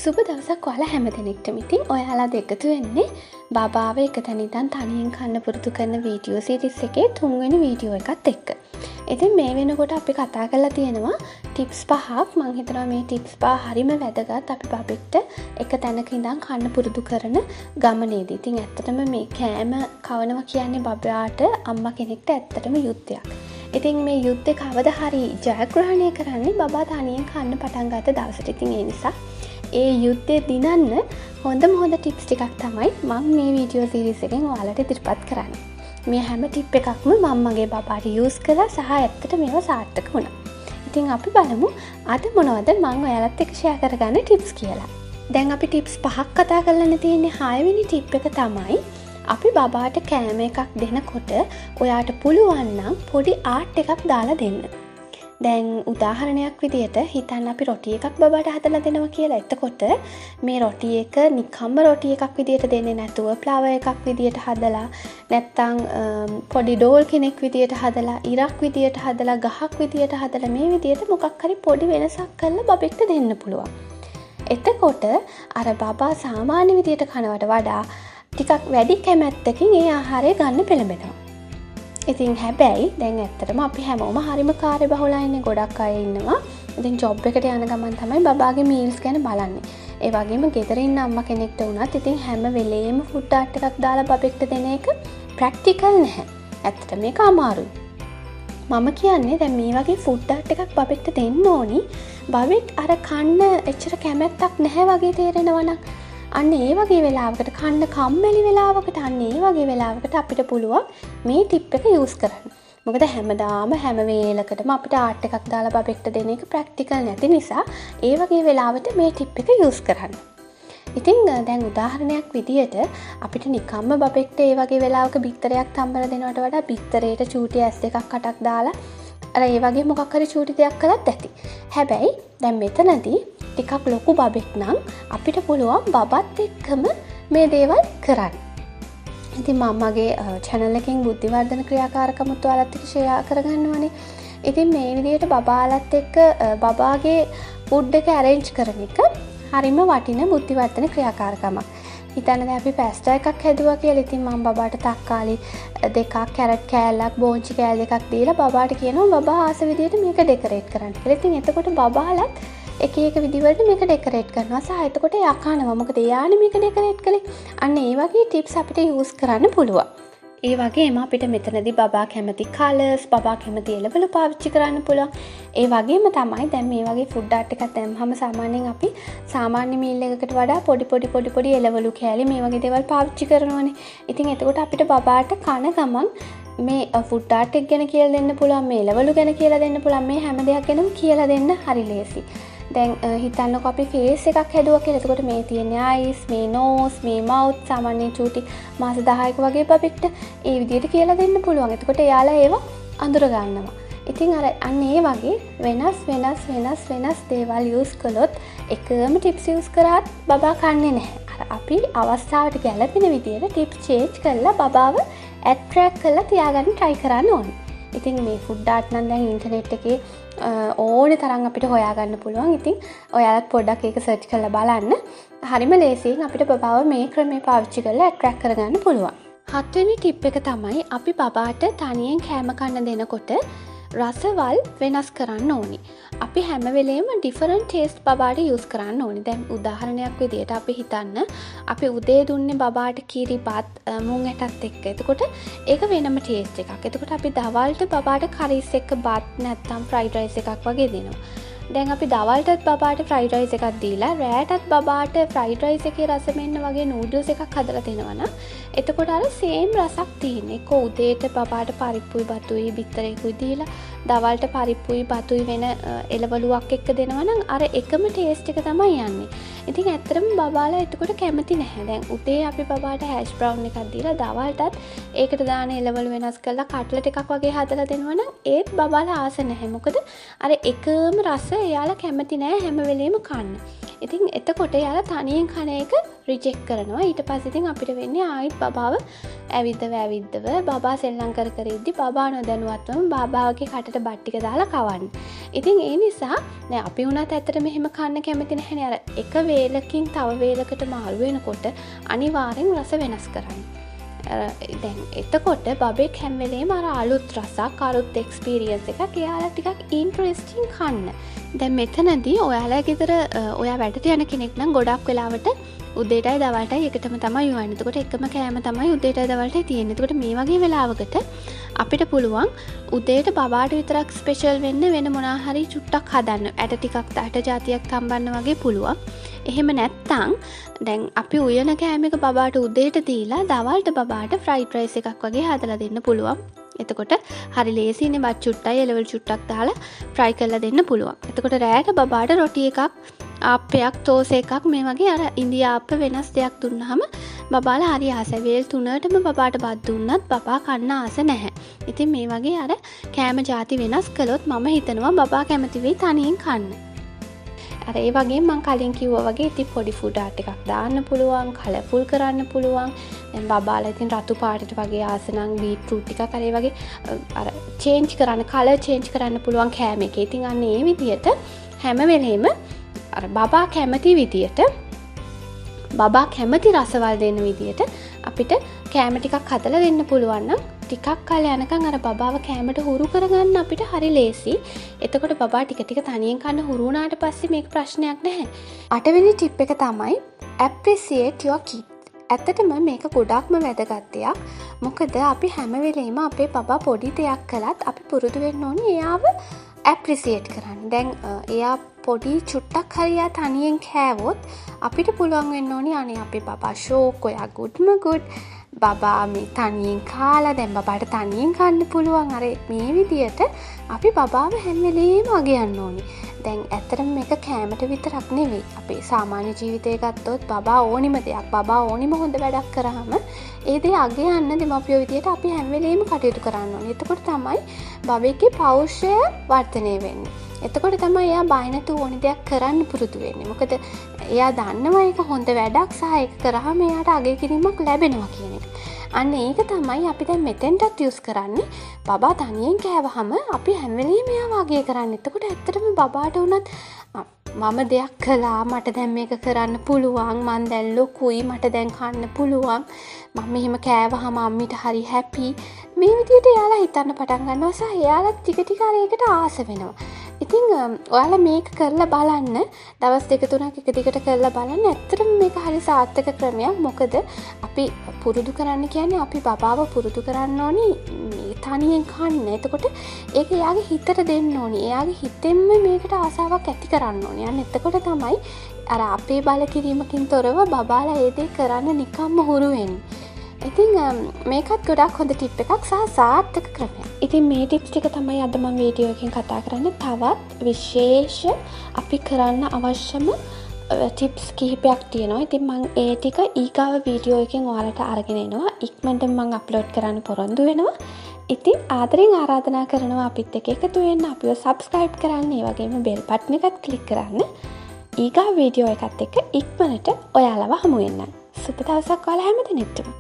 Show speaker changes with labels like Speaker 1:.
Speaker 1: සුබ දවසක් ඔයාලා හැමදෙනෙක්ටම. ඉතින් ඔයාලා එකතු වෙන්නේ බබාව එක තැන ඉඳන් තනියෙන් කන්න පුරුදු කරන වීඩියෝ සීරීස් එකේ 3 වෙනි වීඩියෝ එකත් එක්ක. ඉතින් මේ වෙනකොට අපි කතා කරලා තියෙනවා ටිප්ස් 5ක්. මම හිතනවා මේ ටිප්ස් 5 හරිම වැදගත් අපි බබෙක්ට එක තැනක ඉඳන් කන්න පුරුදු කරන ගමනේදී. ඉතින් ඇත්තටම මේ කෑම කවනවා කියන්නේ බබාට අම්මා කෙනෙක්ට ඇත්තටම යුද්ධයක්. ඉතින් මේ යුද්ධේ කවදා හරි ජයග්‍රහණය කරන්නේ බබා තනියෙන් කන්න පටන් ගත්ත දවසට. ඉතින් ඒ නිසා ඒ යුද්ධේ දිනන්න හොඳම ටිප්ස් ටිකක් තමයි මම මේ වීඩියෝ සීරීස් එකෙන් ඔයාලට ඉදිරිපත් කරන්නේ. මේ හැම ටිප් එකක්ම මම මගේ බබාට යූස් කළා සහ ඇත්තට මේවා සාර්ථක වුණා. ඉතින් අපි බලමු අද මොනවද මම ඔයාලත් එක්ක ෂෙයා කරගන්න ටිප්ස් කියලා. දැන් අපි ටිප්ස් 5ක් කතා කරන්න තියෙන්නේ. 6 වෙනි ටිප් එක තමයි අපි බබාට කෑම එකක් දෙනකොට ඔයාට පුළුවන් නම් පොඩි ආට් එකක් දාලා දෙන්න. දැන් උදාහරණයක් විදියට හිතන්න අපි රොටි එකක් බබාට හදලා දෙනවා කියලා. එතකොට මේ රොටි එක නිකම්ම රොටි එකක් විදියට දෙන්නේ නැතුව ෆ්ලවර් එකක් විදියට හදලා නැත්තම් පොඩි ඩෝල් කෙනෙක් විදියට හදලා ඉරක් විදියට හදලා ගහක් විදියට හදලා මේ විදියට මොකක් හරි පොඩි වෙනසක් කරලා බබෙක්ට දෙන්න පුළුවන්. එතකොට අර බබා සාමාන්‍ය විදියට කනවට වඩා ටිකක් වැඩි කැමැත්තකින් ඒ ආහාරය ගන්න පෙළඹෙනවා. ඉතින් හැබැයි දැන් ඇත්තටම අපි හැමෝම හරිම කාර්යබහුලයි ඉන්නේ. ගොඩක් අය ඉන්නවා. ඉතින් ජොබ් එකට යන ගමන් තමයි බබාගේ මීල්ස් ගැන බලන්නේ. ඒ වගේම ගෙදර ඉන්න අම්මා කෙනෙක්ට වුණත් ඉතින් හැම වෙලේම ෆුඩ් ආර්ට් එකක් දාලා බබෙක්ට දෙන එක ප්‍රැක්ටිකල් නැහැ. ඇත්තට මේක අමාරුයි. මම කියන්නේ දැන් මේ වගේ ෆුඩ් ආර්ට් එකක් බබෙක්ට දෙන්න ඕනි. බබෙක් අර කන්න එච්චර කැමැත්තක් නැහැ වගේ තේරෙනවා නම් අන්න ඒ වගේ වෙලාවකට කන්න කම්මැලි වෙලාවකට අන්න ඒ වගේ වෙලාවකට අපිට පුළුවන් මේ ටිප් එක යූස් කරන්න. මොකද හැමදාම හැම වෙලකටම අපිට ආර්ට් එකක් දාලා බබෙක්ට දෙන එක ප්‍රැක්ටිකල් නැති නිසා ඒ වගේ වෙලාවට මේ ටිප් එක යූස් කරන්න. ඉතින් දැන් උදාහරණයක් විදියට අපිට නිකම්ම බබෙක්ට ඒ වගේ වෙලාවක බිත්තරයක් තම්බලා දෙනවට වඩා බිත්තරේට චූටි ඇස් දෙකක් කටක් දාලා අර ඒ වගේ මොකක් හරි චූටි දෙයක් කළත් ඇති. හැබැයි දැන් මෙතනදී ටිකක් ලොකු බබෙක් නම් අපිට පුළුවන් බබත් එක්කම මේ දේවල් කරන්න. ඉතින් මම මගේ channel එකෙන් බුද්ධිවර්ධන ක්‍රියාකාරකමුත් ඔයාලත් එක්ක share කරගන්නවනේ. ඉතින් මේ විදිහට බබාලත් එක්ක බබාගේ food එක arrange කරන එක හරිම වටින බුද්ධිවර්ධන ක්‍රියාකාරකමක්. හිතන්න දැන් අපි පැස්ටා එකක් හැදුවා කියලා. ඉතින් මම බබාට තක්කාලි දෙකක් කැරට් කෑල්ලක් බෝංචි කෑල්ල දෙකක් දීලා බබාට කියනවා බබා ආස විදිහට මේක ඩෙකරේට් කරන්න කියලා. ඉතින් එතකොට බබාලත් එක විදිවලට මේක ඩෙකරේට් කරනවා. සහ එතකොට එයා කනවා. මොකද එයානේ මේක ඩෙකරේට් කළේ. අන්න ඒ වගේ ටිප්ස් අපිට යූස් කරන්න පුළුවන්. ඒ වගේම අපිට මෙතනදී බබා කැමති කලර්ස්, බබා කැමති එළවලු පාවිච්චි කරන්න පුළුවන්. ඒ වගේම තමයි දැන් මේ වගේ ෆුඩ් ආර්ට් එකක් දැම්මම සාමාන්‍යයෙන් අපි සාමාන්‍ය මීල් එකකට වඩා පොඩි එළවලු කෑලි මේ වගේ දේවල් පාවිච්චි කරනවානේ. ඉතින් එතකොට අපිට බබාට කන ගමන් මේ ෆුඩ් ආර්ට් එක ගැන කියලා දෙන්න පුළුවන්, මේ එළවලු ගැන කියලා දෙන්න පුළුවන්, මේ හැම දෙයක් ගැනම කියලා දෙන්න හරි ලේසි. දැන් හිතන්නකො අපි ෆේස් එකක් හැදුවා කියලා. එතකොට මේ තියෙන eyes, මේ nose, මේ mouth සාමාන්‍ය චූටි මාස 10ක වගේ බබෙක්ට ඒ විදිහට කියලා දෙන්න පුළුවන්. එතකොට එයාලා ඒවා අඳුර ගන්නවා. ඉතින් අර අන්න ඒ වගේ වෙනස් දේවල් යූස් කළොත් එකම ටිප්ස් යූස් කරාත් බබා කන්නේ නැහැ. අර අපි අවස්ථාවට ගැලපෙන විදිහට ටිප්ස් චේන්ජ් කරලා බබාව ඇට්‍රැක්ට් කරලා තියාගන්න try කරන්න ඕනේ. ඉතින් මේ ෆුඩ් ආර්ට් නම් දැන් ඉන්ටර්නෙට් එකේ ඕනේ තරම් අපිට හොයාගන්න පුළුවන්. ඉතින් ඔයාලත් පොඩ්ඩක් ඒක සර්ච් කරලා බලන්න. හරිම ලේසියෙන් අපිට බබාව මේ ක්‍රමේ පාවිච්චි කරලා ඇට්‍රැක්ට් කරගන්න පුළුවන්. 7 වෙනි ටිප් එක තමයි අපි බබාට තනියෙන් කෑම කන්න දෙනකොට රසවල් වෙනස් කරන්න ඕනි. අපි හැම වෙලේම ඩිෆරන්ට් ටේස්ට් බබාට යූස් කරන්න ඕනි. දැන් උදාහරණයක් විදියට අපි හිතන්න අපි උදේ දුන්නේ බබාට කිරිබත් මුං ඇටත් එක්ක. එතකොට ඒක වෙනම ටේස්ට් එකක්. එතකොට අපි දවල්ට බබාට කරිස් එක්ක බත් නැත්නම් ෆ්‍රයිඩ් රයිස් එකක් වගේ දෙනවා. දැන් අපි දවල්ටත් බබාට ෆ්‍රයිඩ් රයිස් එකක් දීලා රෑටත් බබාට ෆ්‍රයිඩ් රයිස් එකේ රස මෙන්න වගේ නූඩල්ස් එකක් හදලා දෙනවා නම් එතකොට අර සේම් රසක් තියෙන්නේ. ඒක උදේට බබාට පරිප්පුයි බතුයි බිත්තරේකුයි දීලා දවල්ට පරිප්පුයි බතුයි වෙන එළවලුවක් එක්ක දෙනවා නම් අර එකම ටේස්ට් එක තමයි යන්නේ. ඉතින් ඇත්තටම බබාලා එතකොට කැමති නැහැ. දැන් උදේ අපි බබාට හැෂ් බ්‍රවුන් එකක් දීලා දවල්ටත් ඒකට දාන එළවලු වෙනස් කරලා කට්ලට් එකක් වගේ හදලා දෙනවා නම් ඒත් බබාලා ආස නැහැ. මොකද අර එකම රස එයාලා කැමති නැහැ හැම වෙලේම කන්න. ඉතින් එතකොට යාලා තනියෙන් කන එක රිජෙක්ට් කරනවා. ඊට පස්සේ ඉතින් අපිට වෙන්නේ ආයෙත් බබාව ඇවිද්දව බබා සෙල්ලම් කර ඉද්දි බබා නොදැනුවත්වම බබාගේ කටට බත් ටික දාලා කවන්න. ඉතින් ඒ නිසා දැන් අපි වුණත් ඇත්තටම එහෙම කන්න කැමති නැහැනේ. අර එක වේලකින් තව වේලකට මාරු වෙනකොට අනිවාර්යෙන් රස වෙනස් කරන්න. දැන් එතකොට බබෙක් හැම වෙලේම අර අලුත් රසක් අලුත් එක්ස්පීරියන්ස් එකක් එයාලා ටිකක් ඉන්ටරෙස්ටිං කන්න. දැන් මෙතනදී ඔයාලා ගෙදර ඔයා වැඩට යන කෙනෙක් නම් ගොඩක් වෙලාවට උදේටයි දවල්ටයි එකටම තමයි යවන්නේ. එතකොට එකම කෑම තමයි උදේටයි දවල්ටයි තියෙන්නේ. එතකොට මේ වගේ වෙලාවකට අපිට පුළුවන් උදේට බබාට විතරක් ස්පෙෂල් වෙන්න වෙන මොනා හරි චුට්ටක් හදන්න. ඇට ටිකක් ඇට જાතියක් තම්බන්න වගේ පුළුවන්. එහෙම නැත්තම් දැන් අපි උයන කෑම එක බබාට උදේට දීලා දවල්ට බබාට ෆ්‍රයිඩ් රයිස් එකක් වගේ හදලා දෙන්න පුළුවන්. එතකොට හරි ලේසියිනේ බත් චුට්ටයි එලවලු චුට්ටක් දාලා ෆ්‍රයි කරලා දෙන්න පුළුවන්. එතකොට රෑට බබාට රොටි එකක් ආප්පයක් තෝස එකක් මේ වගේ අර ඉන්දියාප්ප වෙනස් දෙයක් දුන්නාම බබාලා හරි ආසයි. වේල් 3ටම බබාට බත් දුන්නත් බබා කන්න ආස නැහැ. ඉතින් මේ වගේ අර කෑම ಜಾති වෙනස් කළොත් මම හිතනවා බබා කැමති වෙයි තනියෙන් කන්න. අර ඒ වගේ මම කලින් කිව්වා වගේ ඉතින් පොඩි ෆුඩ් ආර්ට් එකක් දාන්න පුළුවන්, කලර්ෆුල් කරන්න පුළුවන්. දැන් බබාලා ඉතින් රතු පාටට වගේ ආස නම් බීට්රූට් ටිකක් අර ඒ වගේ අර චේන්ජ් කරන්න, කලර් චේන්ජ් කරන්න පුළුවන් කෑම එකේ. ඉතින් අන්න ඒ විදිහට හැම වෙලේම අර බබා කැමති විදියට බබා කැමති රසවල් දෙන්න විදියට අපිට කෑම ටිකක් හදලා දෙන්න පුළුවන් නම් ටිකක් කල යනකම් අර බබාව කෑමට හුරු කරගන්න අපිට හරි ලේසි. එතකොට බබා ටික ටික තනියෙන් කන්න හුරු වුණාට පස්සේ මේක ප්‍රශ්නයක් නැහැ. 8 වෙනි ටිප් එක තමයි appreciate your kid. ඇත්තටම මේක ගොඩක්ම වැදගත් දෙයක්. මොකද අපි හැම වෙලේම අපේ බබා පොඩි දෙයක් කළත් අපි පුරුදු වෙන්න ඕනේ එයාව ඇප්‍රිසියේට් කරන්න. දැන් එයා පොඩි චුට්ටක් හරි එයා තනියෙන් කෑවොත් අපිට පුළුවන් වෙන්න ඕනේ අනේ අපේ බබා ෂෝක් ඔයා ගුඩ්ම ගුඩ් බබා මේ තනියෙන් කාලා දැන් බබාට තනියෙන් කන්න පුළුවන්. අර මේ විදියට අපි බබාව හැම වෙලේම අගයන්න ඕනේ. දැන් ඇත්තටම මේක කෑමට විතරක් නෙවෙයි. අපේ සාමාන්‍ය ජීවිතය ගත්තොත් බබා ඕනිම දෙයක් බබා ඕනිම හොඳ වැඩක් කරාම ඒ දේ අගයන්න දෙමාපියෝ විදියට අපි හැම වෙලේම කටයුතු කරන්න ඕනේ. එතකොට තමයි බබේගේ පෞරුෂය වර්ධනය වෙන්නේ. එතකොට තමයි එයා බය නැතුව ඕනි දෙයක් කරන්න පුරුදු වෙන්නේ. මොකද එයා දන්නවා ඒක හොඳ වැඩක් සහ ඒක කරාම එයාට අගය කිරීමක් ලැබෙනවා කියන එක. අන්න ඒක තමයි අපි දැන් මෙතෙන්ටත් යූස් කරන්නේ. බබා තනියෙන් කෑවහම අපි හැම වෙලේම එයාව අගය කරන්නේ. එතකොට ඇත්තටම බබාට උනත් මම දෙයක් කළා මට දැන් මේක කරන්න පුළුවන් මං දැන් ලොකුයි මට දැන් කන්න පුළුවන් මම මෙහෙම කෑවහම අම්මිට හරි හැපි මේ විදිහට එයාලා හිතන්න පටන් ගන්නවා සහ එයාලා ටික ටික අර ඒකට ආස වෙනවා. ඉතින් ඔයාලා මේක කරලා බලන්න දවස් 2-3ක් එක දිගට කරලා බලන්න. ඇත්තටම මේක හරි සාර්ථක ක්‍රමයක්. මොකද අපි පුරුදු කරන්න කියන්නේ අපි බබාව පුරුදු කරන්න ඕනි මේ තනියෙන් කන්න. එතකොට ඒක එයාගේ හිතට දෙන්න ඕනි. එයාගේ හිතෙන්ම මේකට ආසාවක් ඇති කරන්න ඕනි. අන්න එතකොට තමයි අර අපේ බල කිරීමකින් තොරව බබාලා ඒ දේ කරන්න නිකම්ම හුරු වෙන්නේ. ඉතින් මේකත් ගොඩක් හොඳ ටිප් එකක් සහ සාර්ථක ක්‍රමයක්. ඉතින් මේ ටිප්ස් ටික තමයි අද මම වීඩියෝ එකකින් කතා කරන්නේ. තවත් විශේෂ අපි කරන්න අවශ්‍යම ටිප්ස් කිහිපයක් තියෙනවා. ඉතින් මම ඒ ටික ඊගාව වීඩියෝ එකෙන් ඔයාලට අරගෙන එනවා. ඉක්මනට මම අප්ලෝඩ් කරන්න පොරොන්දු වෙනවා. ඉතින් ආදරෙන් ආරාධනා කරනවා අපිත් එක්ක එකතු වෙන්න, අපිව subscribe කරන්න, ඒ වගේම bell button එකත් click කරන්න. ඊගාව වීඩියෝ එකත් එක්ක ඉක්මනට ඔයාලව හමු වෙන්න. සුබ දවසක් ඔයාලා හැමදෙනෙක්ටම.